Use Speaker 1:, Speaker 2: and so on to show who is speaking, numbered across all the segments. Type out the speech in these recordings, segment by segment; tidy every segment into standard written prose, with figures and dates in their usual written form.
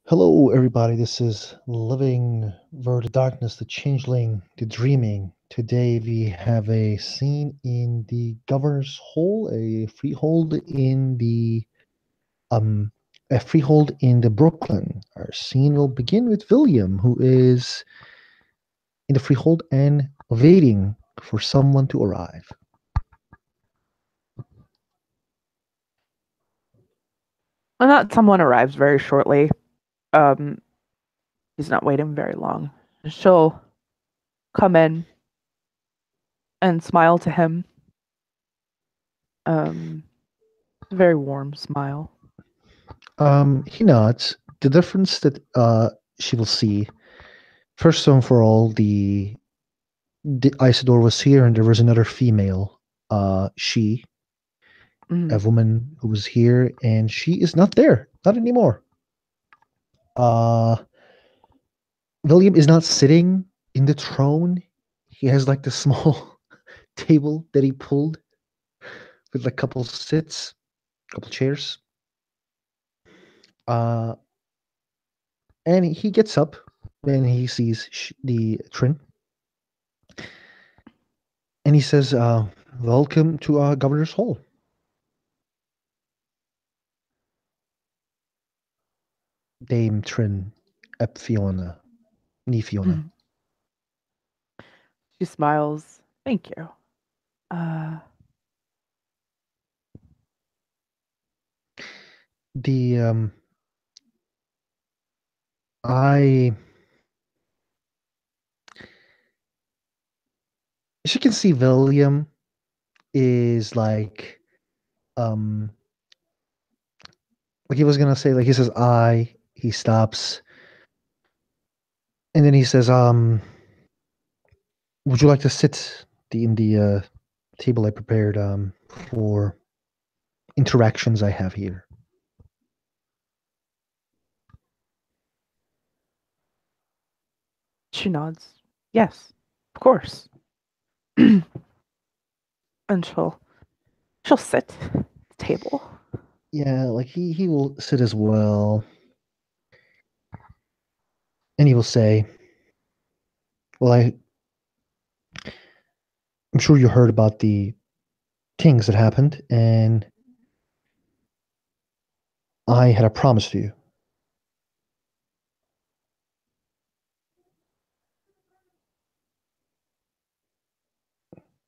Speaker 1: Hello, everybody. This is Living Where the Darkness, the Changeling, the Dreaming. Today we have a scene in the Governor's Hall, um a freehold in the Brooklyn. Our scene will begin with William, who is in the freehold and waiting for someone to arrive.
Speaker 2: And that someone arrives very shortly. Um, he's not waiting very long. She'll come in and smile to him. Um, a very warm smile.
Speaker 1: He nods. The difference that she will see, first and for all, the Isidore was here, and there was another female, she, a
Speaker 2: Mm.
Speaker 1: woman who was here, and she is not there, not anymore. Uh, William is not sitting in the throne. He has like the small table that he pulled with like couple sits, couple chairs. Uh, and he gets up when he sees the Trin, and he says, "Welcome to Governor's Hall, Dame Trin, Ep Fiona, Ni Fiona."
Speaker 2: Mm. She smiles. Thank you. Uh,
Speaker 1: The I As you can see, William is um like he was gonna say, like he says he stops, and then he says, would you like to sit in the table I prepared for interactions I have here?
Speaker 2: she nods. Yes, of course. And she'll sit at the table.
Speaker 1: Yeah, like he will sit as well, and he will say, well, I'm sure you heard about the things that happened, and I had a promise to you.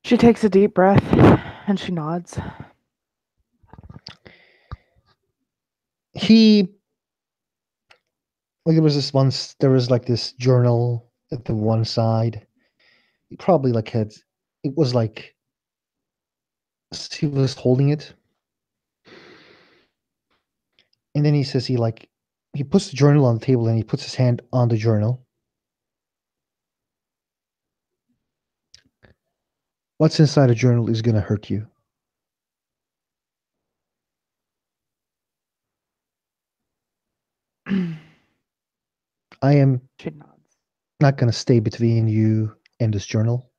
Speaker 2: She takes a deep breath and she nods.
Speaker 1: He Like there was this once there was like this journal at the one side. He probably like had it was like he was holding it, and then he says he puts the journal on the table and he puts his hand on the journal. What's inside a journal is gonna hurt you. I am
Speaker 2: She nods.
Speaker 1: not gonna stay between you and this journal,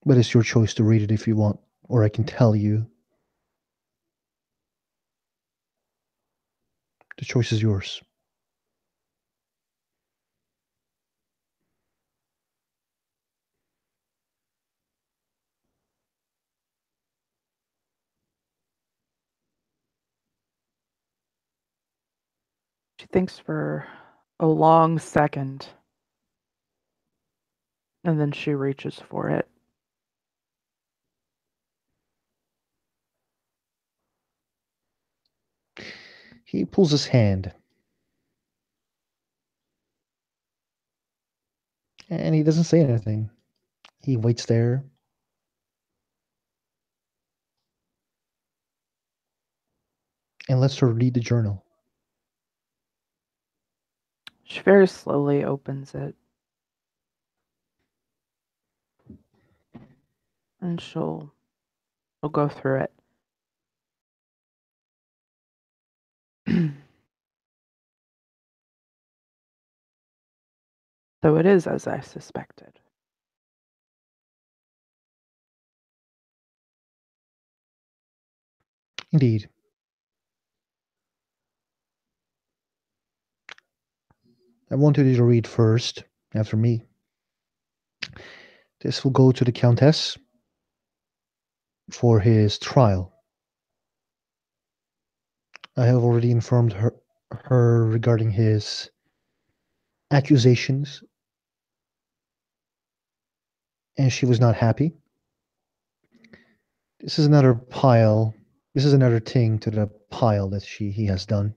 Speaker 1: but it's your choice to read it if you want, or I can tell you. The choice is yours.
Speaker 2: She thinks for a long second and then she reaches for it.
Speaker 1: He pulls his hand and he doesn't say anything. He waits there and lets her read the journal.
Speaker 2: She very slowly opens it and she'll go through it. So it is as I suspected.
Speaker 1: Indeed. I wanted you to read first, after me. This will go to the Countess for his trial. I have already informed her regarding his accusations, and she was not happy. This is another pile. This is another thing to the pile that he has done.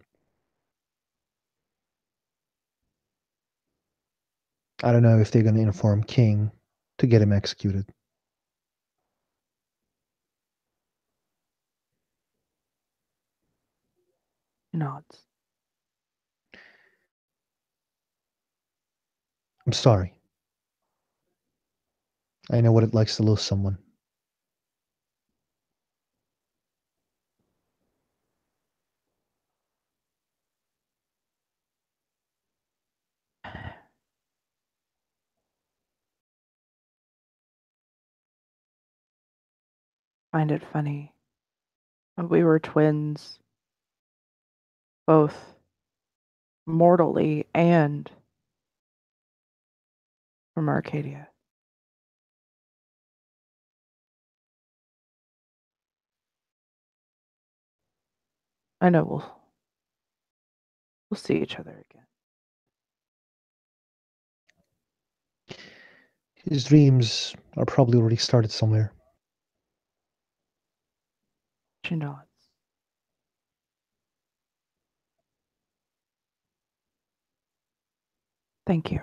Speaker 1: I don't know if they're going to inform King to get him executed.
Speaker 2: He nods.
Speaker 1: I'm sorry. I know what it likes to lose someone.
Speaker 2: Find it funny. We were twins, both mortally and from Arcadia. I know we'll see each other again.
Speaker 1: His dreams are probably already started somewhere.
Speaker 2: She nods. Thank you.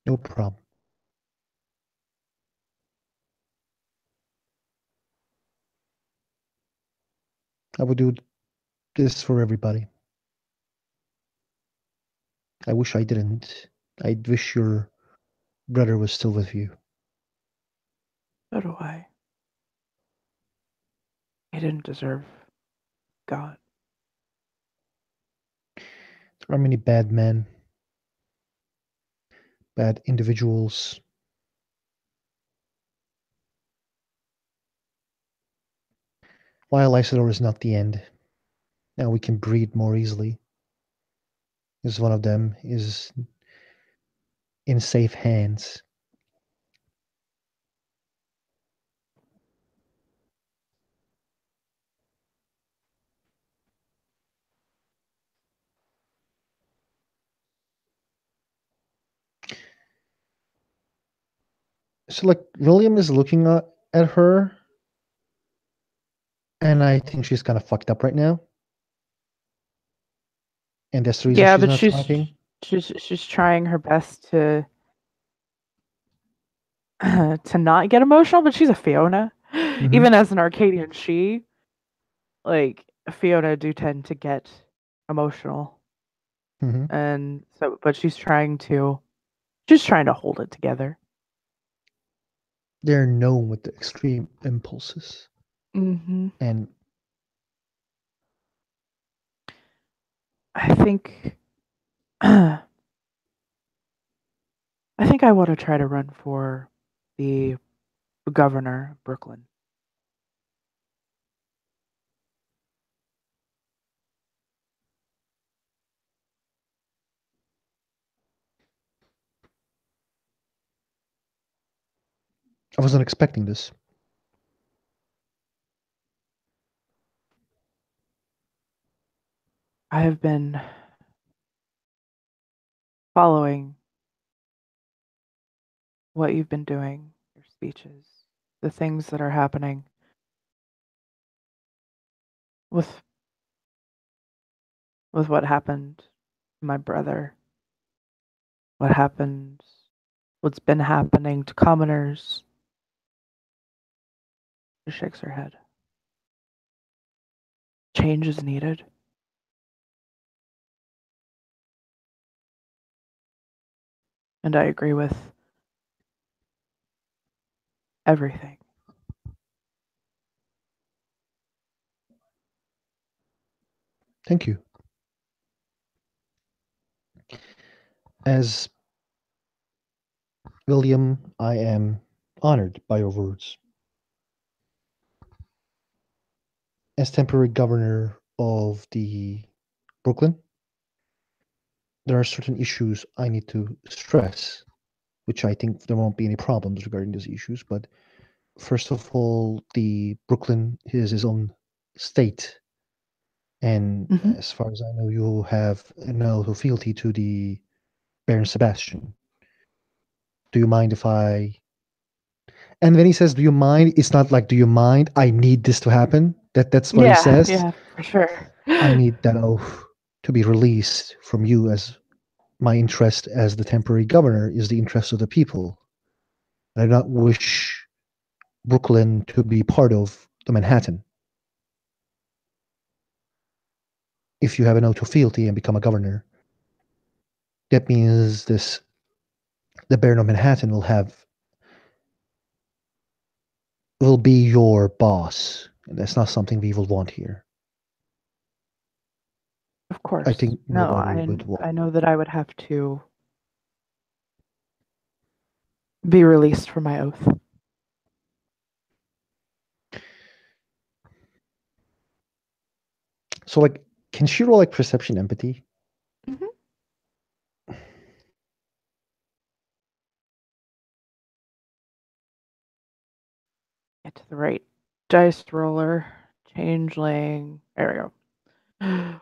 Speaker 1: No problem. I would do this for everybody. I wish I didn't. I wish your brother was still with you.
Speaker 2: So do I. He didn't deserve God.
Speaker 1: There are many bad men, bad individuals. While Isidore is not the end, now we can breathe more easily. As one of them is in safe hands. So, like, William is looking at her, and I think she's kind of fucked up right now. And that's the reason
Speaker 2: Yeah,
Speaker 1: she's
Speaker 2: but
Speaker 1: not talking.
Speaker 2: she's trying her best to to not get emotional, but she's a Fiona.
Speaker 1: Mm-hmm.
Speaker 2: Even as an Arcadian, she like Fiona do tend to get emotional,
Speaker 1: Mm-hmm.
Speaker 2: and so but she's trying to hold it together.
Speaker 1: They're known with the extreme impulses.
Speaker 2: Hmm.
Speaker 1: And
Speaker 2: I think I think I want to try to run for the governor of Brooklyn.
Speaker 1: I wasn't expecting this.
Speaker 2: I have been following what you've been doing, your speeches, the things that are happening with what happened to my brother, what happened, what's been happening to commoners. She shakes her head. Change is needed. And I agree with everything.
Speaker 1: Thank you. As William, I am honored by your words. As temporary governor of the Brooklyn, there are certain issues I need to stress, which I think there won't be any problems regarding these issues. But first of all, the Brooklyn is his own state, and
Speaker 2: Hmm.
Speaker 1: as far as I know, you have no fealty to the Baron Sebastian. Do you mind if I? And when he says, "Do you mind?" It's not like, "Do you mind? I need this to happen." That's what he
Speaker 2: Yeah,
Speaker 1: says.
Speaker 2: yeah, for sure.
Speaker 1: I need that oath to be released from you, as my interest as the temporary governor is the interest of the people. I do not wish Brooklyn to be part of the Manhattan. If you have an oath of fealty and become a governor, that means this the Baron of Manhattan will be your boss. And that's not something we will want here.
Speaker 2: Of
Speaker 1: I
Speaker 2: course.
Speaker 1: think
Speaker 2: No,
Speaker 1: nobody would want.
Speaker 2: I know that I would have to be released from my oath.
Speaker 1: So like, can she roll like perception empathy?
Speaker 2: Hmm. Get to the right dice roller. Changeling. There we go.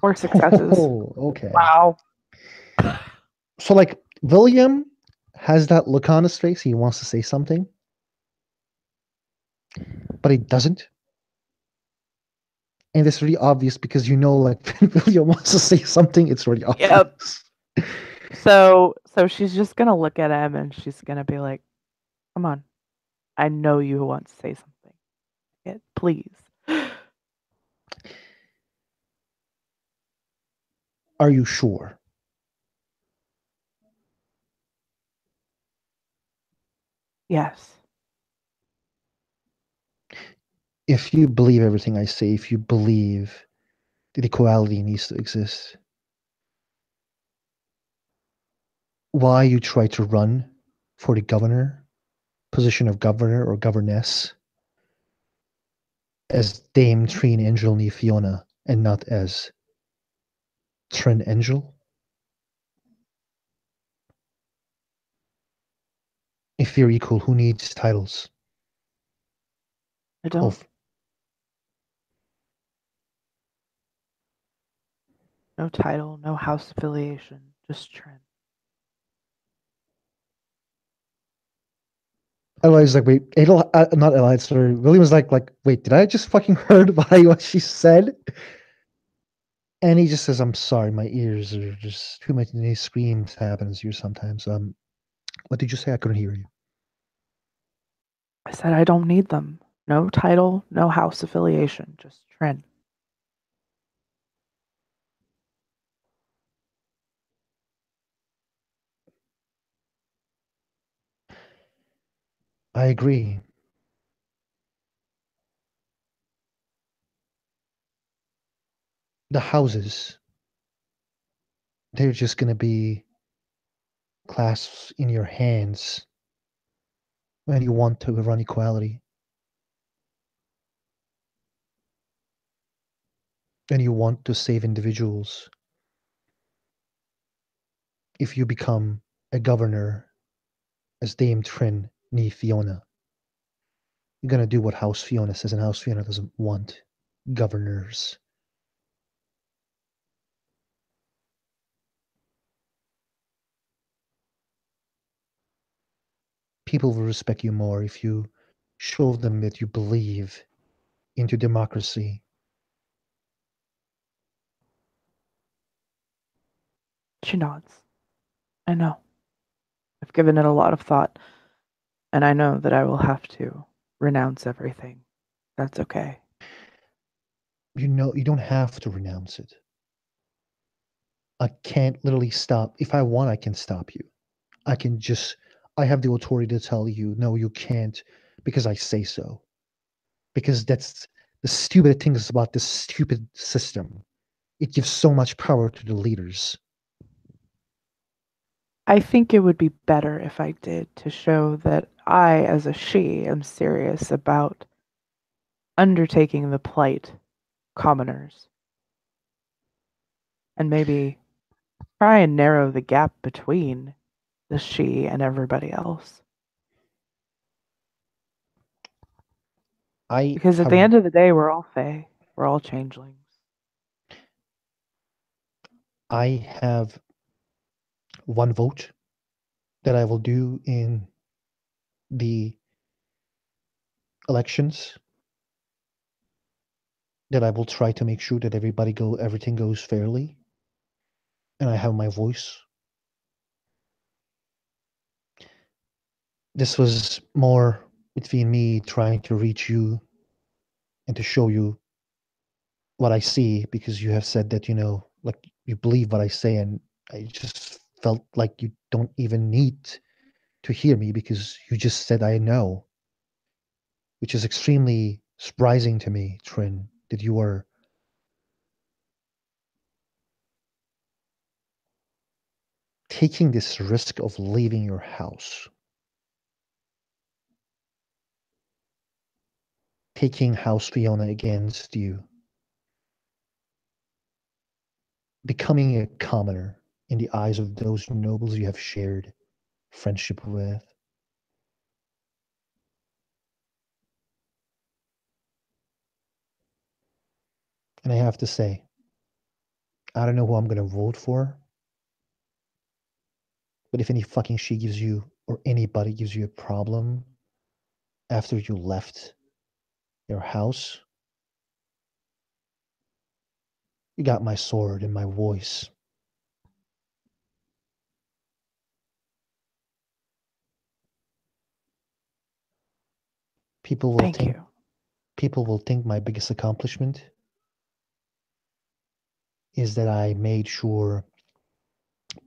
Speaker 2: Four successes.
Speaker 1: Oh, okay.
Speaker 2: Wow.
Speaker 1: So like William has that look on his face. He wants to say something, but he doesn't. And it's really obvious because like when William wants to say something, it's really
Speaker 2: Yep.
Speaker 1: obvious.
Speaker 2: So she's just gonna look at him and she's gonna be like, "Come on, I know you want to say something. Please."
Speaker 1: Are you sure?
Speaker 2: Yes.
Speaker 1: If you believe everything I say, if you believe that equality needs to exist, why you try to run for the governor, position of governor or governess, as Dame Trine Angel Ni Fiona and not as Trin Angel? If you're equal, who needs titles
Speaker 2: I don't.
Speaker 1: of
Speaker 2: No title, no house affiliation, just Trent.
Speaker 1: Otherwise, like, wait, not Eli, sorry. William was like, wait, did I just fucking heard what she said? And he just says, I'm sorry, my ears are just too many screams happens here sometimes. What did you say? I couldn't hear you.
Speaker 2: I said I don't need them. No title, no house affiliation, just Trent.
Speaker 1: I agree. The houses, they're just gonna be clasps in your hands when you want to run equality. When you want to save individuals. If you become a governor as Dame Trin ni Fiona, you're gonna do what House Fiona says, and House Fiona doesn't want governors. People will respect you more if you show them that you believe into democracy.
Speaker 2: She nods. I know. I've given it a lot of thought, and I know that I will have to renounce everything. That's okay.
Speaker 1: You know, you don't have to renounce it. I can't literally stop. If I want, I can stop you. I can just, I have the authority to tell you, no, you can't, because I say so. Because that's the stupid things about this stupid system. It gives so much power to the leaders.
Speaker 2: I think it would be better if I did to show that I, as a she, am serious about undertaking the plight commoners and maybe try and narrow the gap between the she and everybody else.
Speaker 1: I
Speaker 2: Because at the
Speaker 1: have
Speaker 2: end of the day, we're all Fae. We're all changelings.
Speaker 1: I have one vote that I will do in the elections, that I will try to make sure that everything goes fairly, and I have my voice. This was more between me trying to reach you and to show you what I see, because you have said that, like, you believe what I say, and I just felt like you don't even need to hear me because you just said I know, which is extremely surprising to me, Trin, that you are taking this risk of leaving your house, taking House Fiona against you, becoming a commoner in the eyes of those nobles you have shared friendship with. And I have to say, I don't know who I'm going to vote for, but if any fucking she gives you, or anybody gives you a problem after you left your house, you got my sword and my voice. People will
Speaker 2: Thank
Speaker 1: think
Speaker 2: you.
Speaker 1: people will think my biggest accomplishment is that I made sure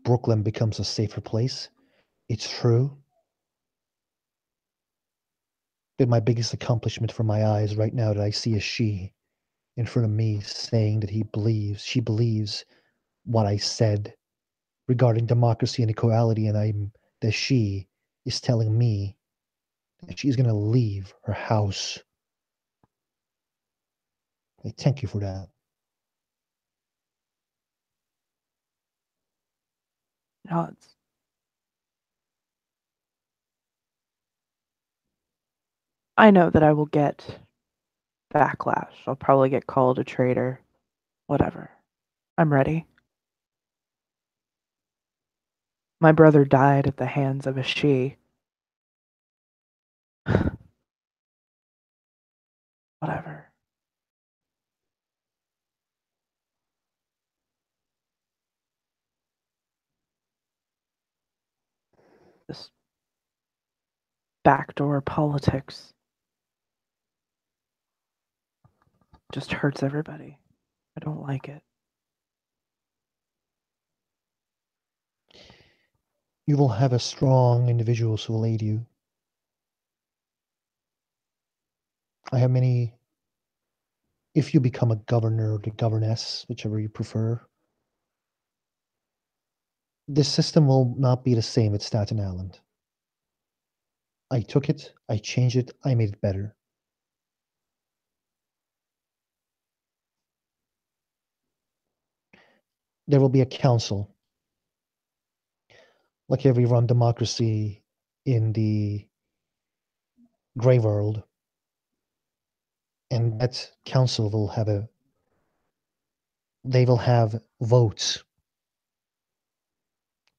Speaker 1: Brooklyn becomes a safer place. It's true, but my biggest accomplishment for my eyes right now that I see a she in front of me saying that she believes what I said regarding democracy and equality, and that she is telling me that she's gonna leave her house. I thank you for that.
Speaker 2: Nods. I know that I will get backlash. I'll probably get called a traitor. Whatever. I'm ready. My brother died at the hands of a she. Whatever. This backdoor politics just hurts everybody. I don't like it.
Speaker 1: You will have a strong individuals who will aid you. I have many. If you become a governor or the governess, whichever you prefer, this system will not be the same at Staten Island. I took it, I changed it, I made it better. There will be a council, like every run democracy in the gray world, and that council will have a they will have votes.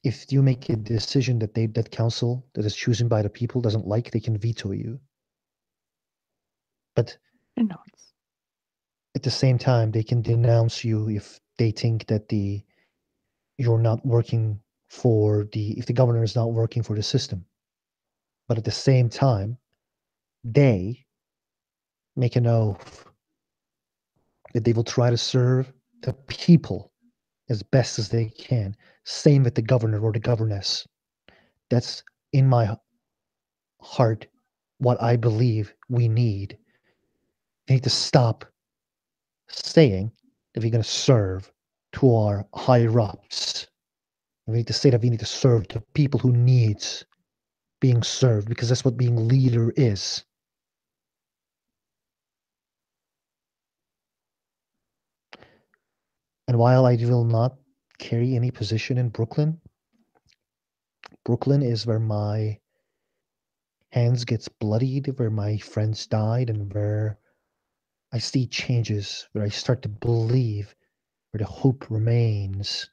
Speaker 1: If you make a decision that council that is chosen by the people doesn't like, they can veto you. But
Speaker 2: It nods.
Speaker 1: at the same time, they can denounce you if they think that the you're not working for the if the governor is not working for the system. But at the same time, they make an oath that they will try to serve the people as best as they can. Same with the governor or the governess. That's in my heart what I believe we need. We need to stop saying that we're going to serve to our higher ups. We need to say that we need to serve the people who needs being served because that's what being leader is. And while I will not carry any position in Brooklyn, Brooklyn is where my hands gets bloodied, where my friends died, and where I see changes, where I start to believe, where the hope remains.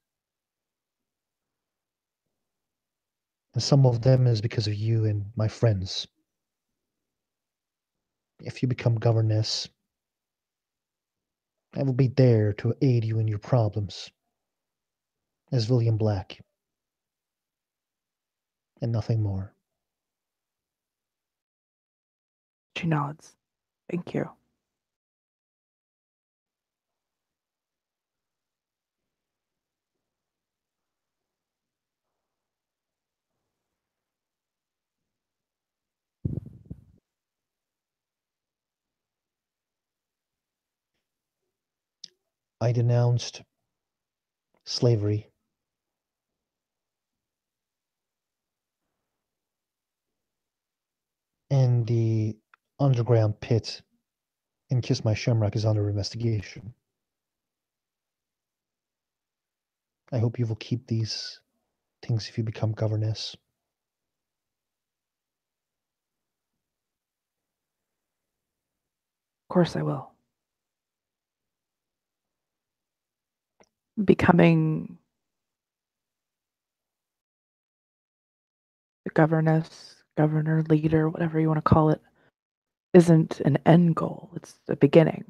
Speaker 1: And some of them is because of you and my friends. If you become governess, I will be there to aid you in your problems as William Black and nothing more.
Speaker 2: She nods. Thank you.
Speaker 1: I denounced slavery and the underground pit in Kiss My Shamrock is under investigation. I hope you will keep these things if you become governess.
Speaker 2: Of course I will. Becoming the governor, leader, whatever you want to call it, isn't an end goal. It's the beginning.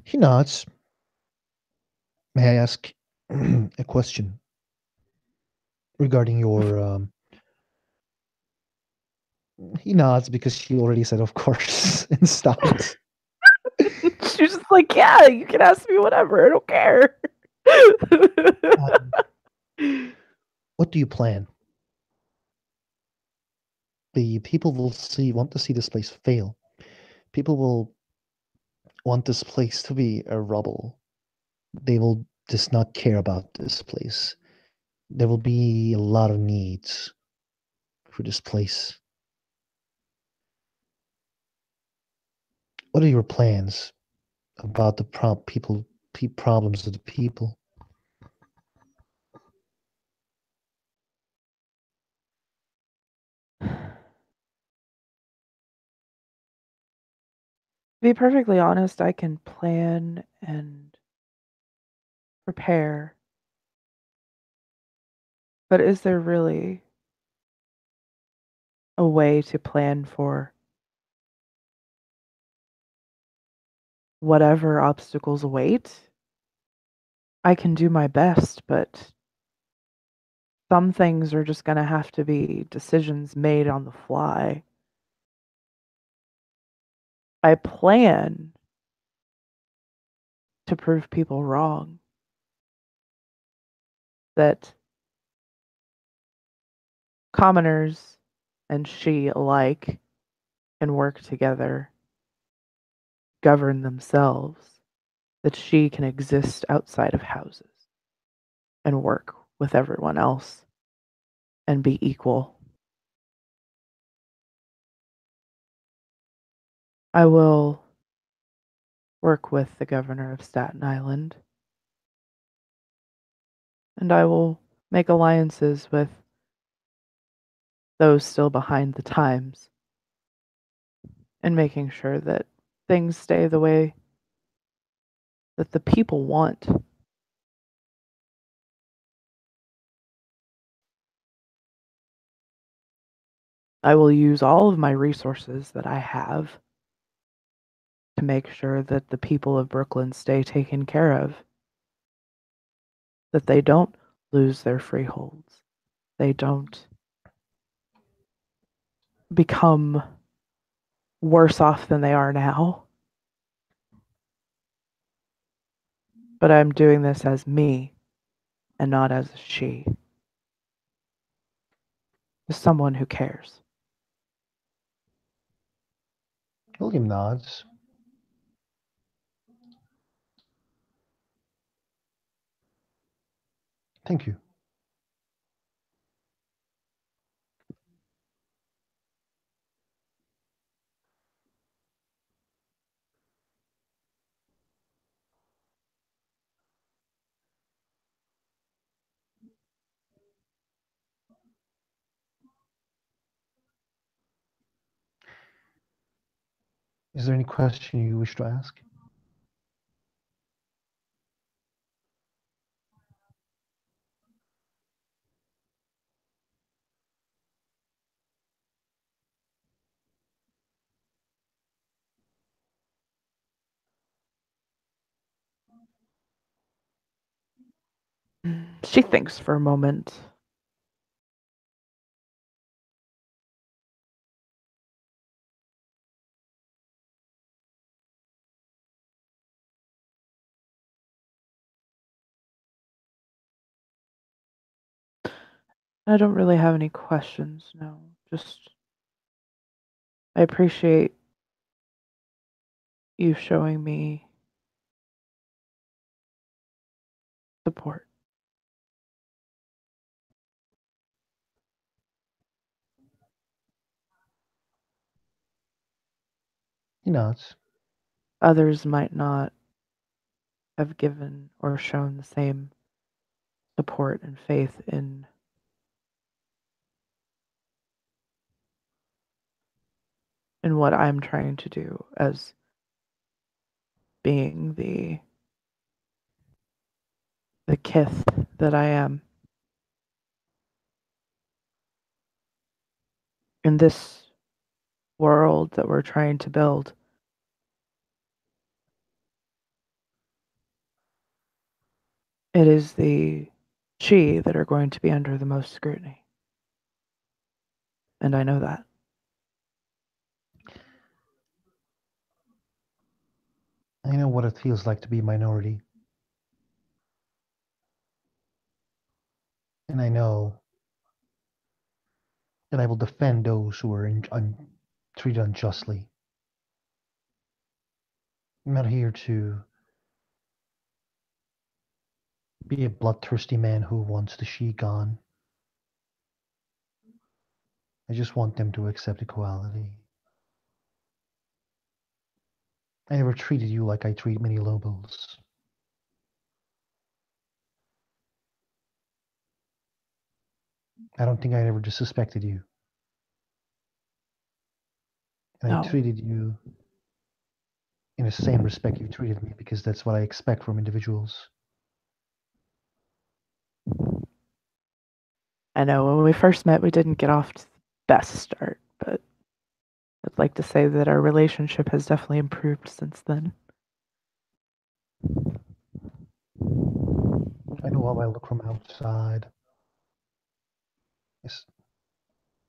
Speaker 1: He nods. May I ask a question regarding your? He nods because she already said, "Of course," and stopped.
Speaker 2: She's just like, yeah, you can ask me whatever. I don't care.
Speaker 1: Um, what do you plan? The people will want to see this place fail. People will want this place to be a rubble. They will just not care about this place. There will be a lot of needs for this place. What are your plans about the problems of the people?
Speaker 2: To be perfectly honest, I can plan and prepare, but is there really a way to plan for whatever obstacles await? I can do my best, but some things are just going to have to be decisions made on the fly. I plan to prove people wrong, that commoners and she alike can work together, govern themselves, that she can exist outside of houses and work with everyone else and be equal. I will work with the governor of Staten Island, and I will make alliances with those still behind the times and making sure that things stay the way that the people want. I will use all of my resources that I have to make sure that the people of Brooklyn stay taken care of, that they don't lose their freeholds, they don't become worse off than they are now. But I'm doing this as me and not as a she. is someone who cares.
Speaker 1: William nods. Thank you. Is there any question you wish to ask?
Speaker 2: She thinks for a moment. I don't really have any questions, no. Just, I appreciate you showing me support.
Speaker 1: He nods.
Speaker 2: Others might not have given or shown the same support and faith in what I'm trying to do as being the kith that I am. In this world that we're trying to build, it is the she that are going to be under the most scrutiny. And I know that.
Speaker 1: I know what it feels like to be a minority. And I know that I will defend those who are treated unjustly. I'm not here to be a bloodthirsty man who wants the she gone. I just want them to accept equality. I never treated you like I treat many Lobos. I don't think I ever disrespected you. And I
Speaker 2: No,
Speaker 1: treated you in the same respect you treated me because that's what I expect from individuals.
Speaker 2: I know when we first met, we didn't get off to the best start, but I'd like to say that our relationship has definitely improved since then.
Speaker 1: I know how I look from outside. It's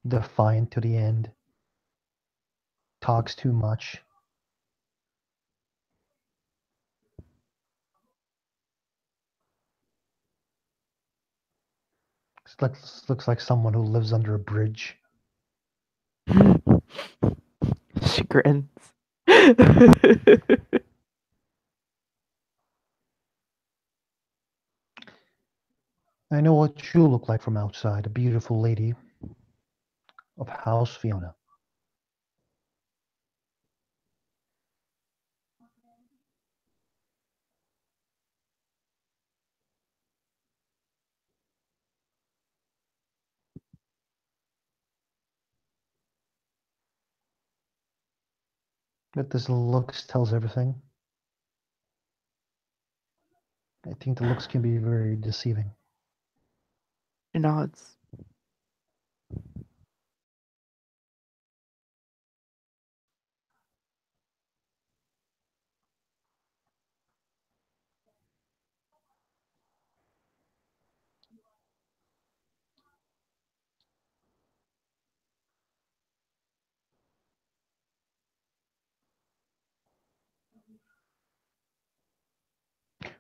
Speaker 1: defiant to the end. Talks too much. Looks like someone who lives under a bridge.
Speaker 2: She grins.
Speaker 1: I know what you look like from outside, a beautiful lady of House Fiona. But this looks tells everything. I think the looks can be very deceiving.
Speaker 2: She nods.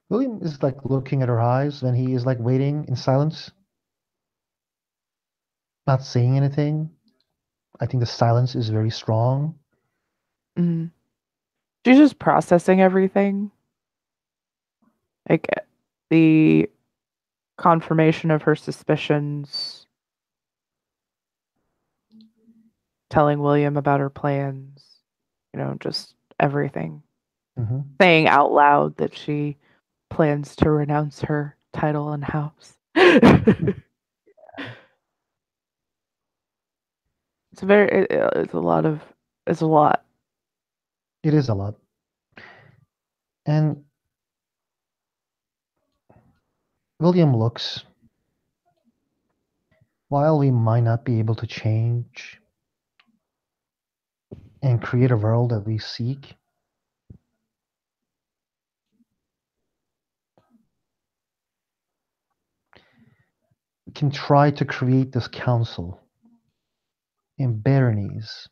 Speaker 1: William is like looking at her eyes and he is like waiting in silence. not saying anything. I think the silence is very strong.
Speaker 2: Mm. She's just processing everything. Like the confirmation of her suspicions, telling William about her plans, just everything.
Speaker 1: Hmm.
Speaker 2: Saying out loud that she plans to renounce her title and house. It's it's a lot of, it's a lot.
Speaker 1: It is a lot. And William looks, while we might not be able to change and create a world that we seek, we can try to create this council in baronies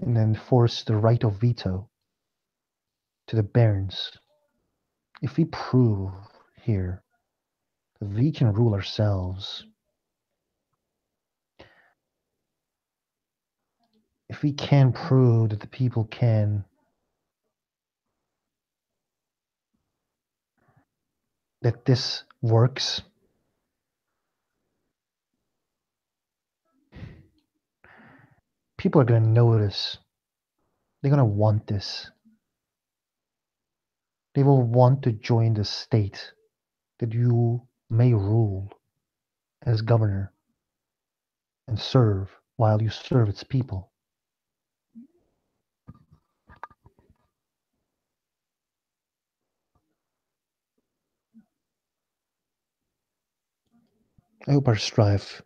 Speaker 1: and enforce the right of veto to the barons. If we prove here that we can rule ourselves, if we can prove that the people can, that this works, people are going to notice. They're going to want this. They will want to join the state that you may rule as governor and serve while you serve its people. I hope our strife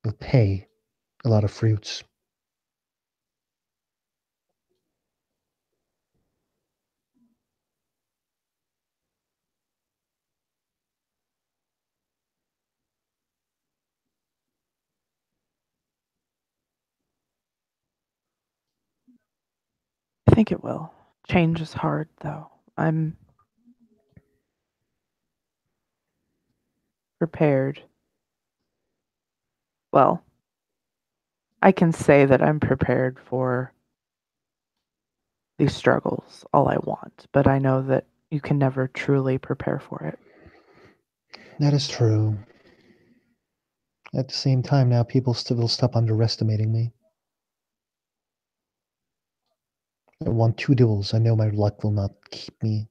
Speaker 1: will pay a lot of fruits.
Speaker 2: I think it will. Change is hard, though. I'm prepared. Well, I can say that I'm prepared for these struggles all I want, but I know that you can never truly prepare for it.
Speaker 1: That is true. At the same time, now people still will stop underestimating me. I won 2 duels. I know my luck will not keep me.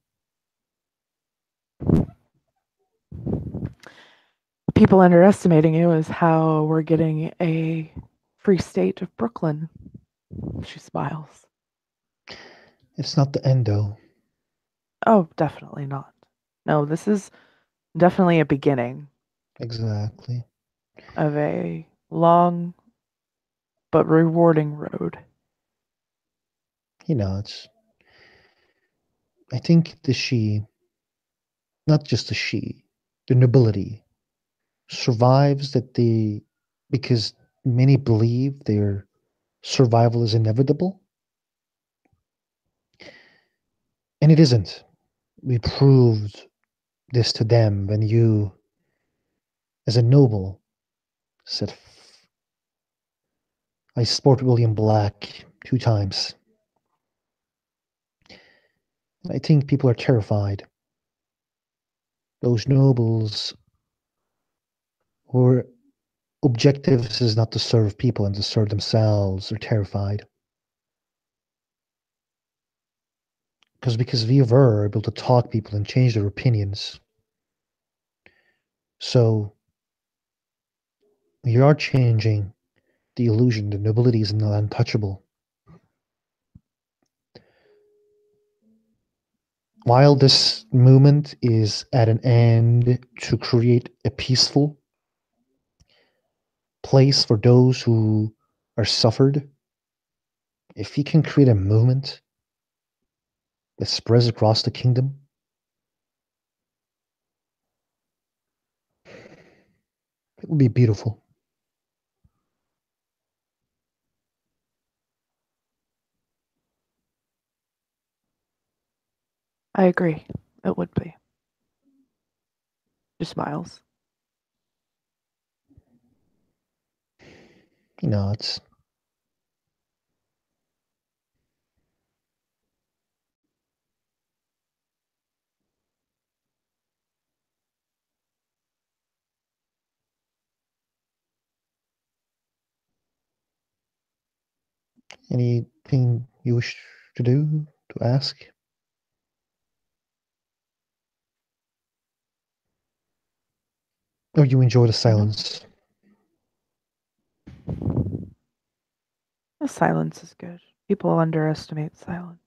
Speaker 2: People underestimating you is how we're getting a free state of Brooklyn. She smiles.
Speaker 1: It's not the end, though.
Speaker 2: Oh, definitely not. No, this is definitely a beginning
Speaker 1: Exactly.
Speaker 2: of a long but rewarding road.
Speaker 1: He nods. I think the she, not just the she, the nobility, survives that they, because many believe their survival is inevitable, and it isn't. We proved this to them when you, as a noble, said, I sport William Black 2 times. I think people are terrified. Those nobles whose objectives is not to serve people and to serve themselves are terrified. Because we were able to talk people and change their opinions. So we are changing the illusion that nobility is not untouchable. While this movement is at an end to create a peaceful place for those who are suffered, if we can create a movement that spreads across the kingdom, it would be beautiful.
Speaker 2: I agree. It would be. She smiles.
Speaker 1: He nods. Anything you wish to do, to ask? Or you enjoy the
Speaker 2: No.
Speaker 1: silence?
Speaker 2: The silence is good. People underestimate silence.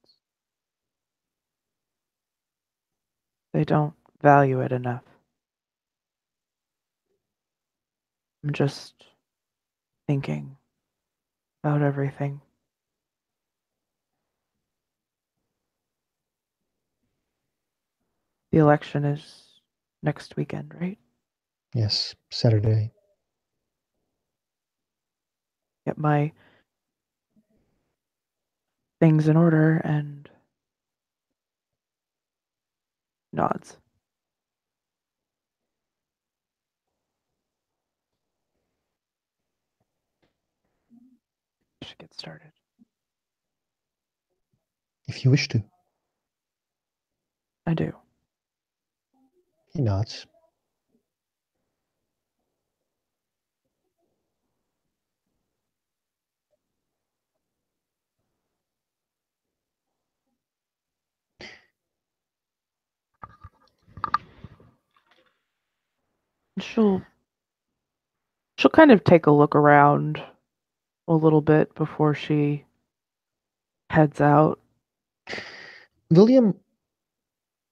Speaker 2: They don't value it enough. I'm just thinking about everything. The election is next weekend, right?
Speaker 1: Yes, Saturday.
Speaker 2: Get my things in order and nods. Should get started.
Speaker 1: If you wish to.
Speaker 2: I do.
Speaker 1: He nods.
Speaker 2: She'll she'll kind of take a look around a little bit before she heads out.
Speaker 1: William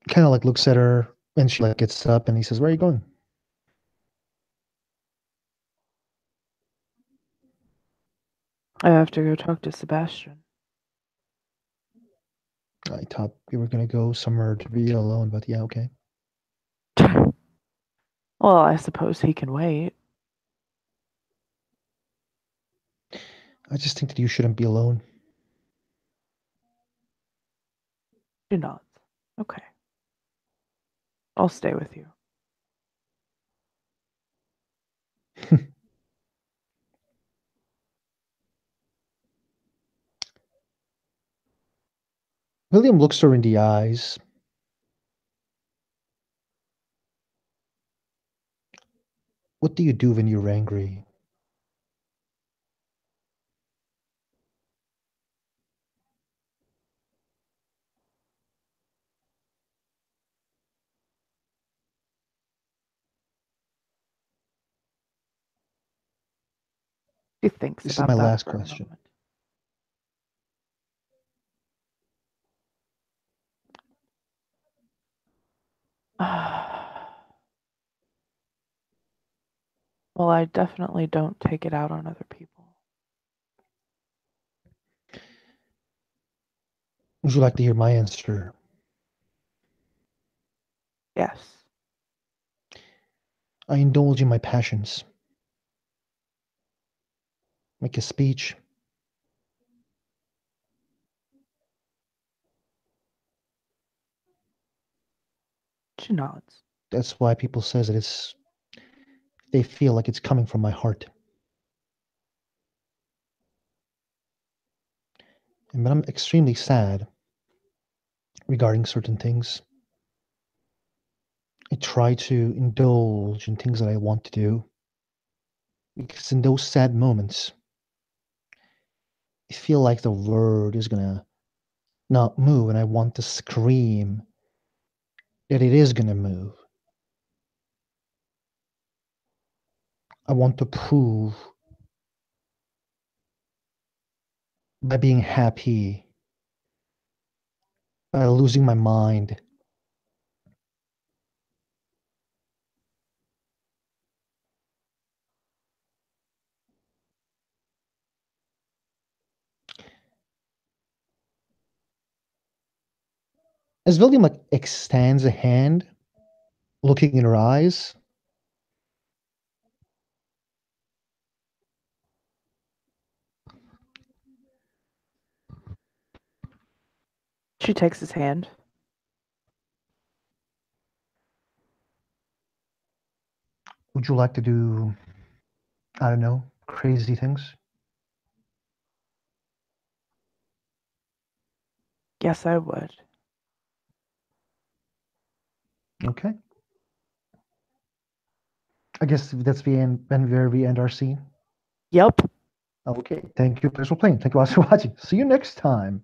Speaker 1: kind of like looks at her and she like gets up and he says, "Where are you going?"
Speaker 2: I have to go talk to Sebastian.
Speaker 1: I thought we were gonna go somewhere to be alone, but yeah, okay.
Speaker 2: Well, I suppose he can wait.
Speaker 1: I just think that you shouldn't be alone.
Speaker 2: She nods. Okay. I'll stay with you.
Speaker 1: William looks her in the eyes. What do you do when you're angry?
Speaker 2: She thinks
Speaker 1: This is my
Speaker 2: about that
Speaker 1: last
Speaker 2: for a
Speaker 1: question.
Speaker 2: moment. Well, I definitely don't take it out on other people.
Speaker 1: Would you like to hear my answer?
Speaker 2: Yes.
Speaker 1: I indulge in my passions. Make a speech.
Speaker 2: She nods.
Speaker 1: That's why people says that it's they feel like it's coming from my heart. And when I'm extremely sad regarding certain things, I try to indulge in things that I want to do. Because in those sad moments, I feel like the world is gonna not move, and I want to scream that it is gonna move. I want to prove by being happy, by losing my mind. As William like extends a hand, looking in her eyes,
Speaker 2: She takes his hand.
Speaker 1: would you like to do, I don't know, crazy things?
Speaker 2: Yes, I would.
Speaker 1: Okay. I guess that's the end, and where we end our scene.
Speaker 2: Yep.
Speaker 1: Okay. Thank you guys for playing. Thank you guys for watching. See you next time.